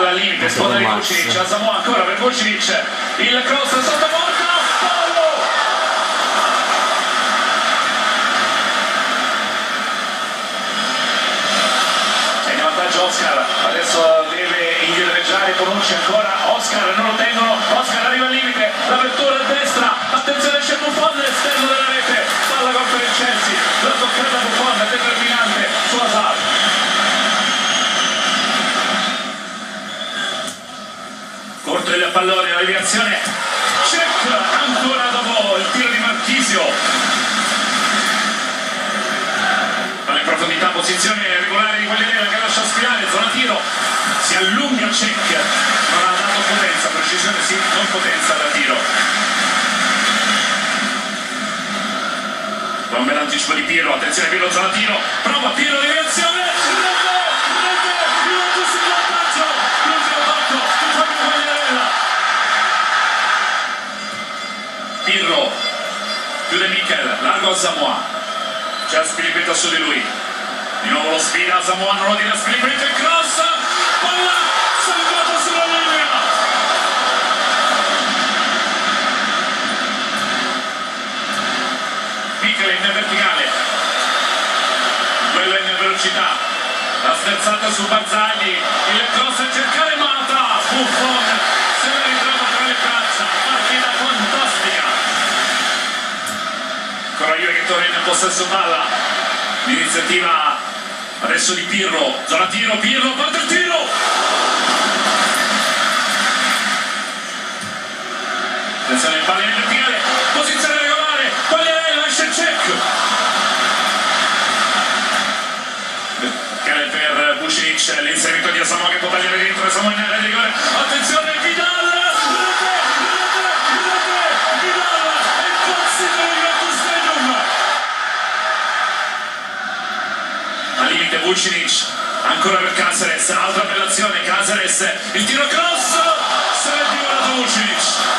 palla al limite, sponda di Vucinic, Asamoah ancora per Vucinic, il cross sotto porta, fallo! E in vantaggio Oscar, adesso deve indietreggiare Bonucci ancora, Oscar non lo tengono, Oscar arriva al limite, l'apertura a destra, attenzione c'è Buffon all'esterno della rete, palla contro il Chelsea, la toccata Buffon determinante su Hazard. Corto il pallone, la deviazione, check, ancora dopo il tiro di Marchisio. Palla in profondità, posizione regolare di Quagliarella che lascia spirare, zona tiro, si allunga check, non ha dato potenza, precisione sì, non potenza da tiro. Un bel anticipo di Pirlo, attenzione Pirlo, zona tiro, prova Pirlo, deviazione, Pirlo, chiude Mikel, largo a Asamoah, c'è Azpilicueta su di lui, di nuovo lo sfida, Asamoah non lo tira Azpilicueta, il cross, palla salvata sulla linea. Mikel in verticale, quello in velocità, la sterzata su Barzagli, il cross a cercare Mata, Buffon se la ritrova tra le braccia, partita fantastica. Ancora Juve che torna in possesso palla, l'iniziativa adesso di Pirlo, zona tiro, Pirlo, parte il tiro! Attenzione il palla in verticale, posizione regolare, Quagliarella, esce il check! Verticale per Vucinic, l'inserimento di Asamoah che può tagliare dentro, Asamoah in area di rigore, attenzione Vidal! Al limite Vucinic, ancora per Caceres, altra bella azione, Caceres, il tiro cross, se l'è divolato Vucinic.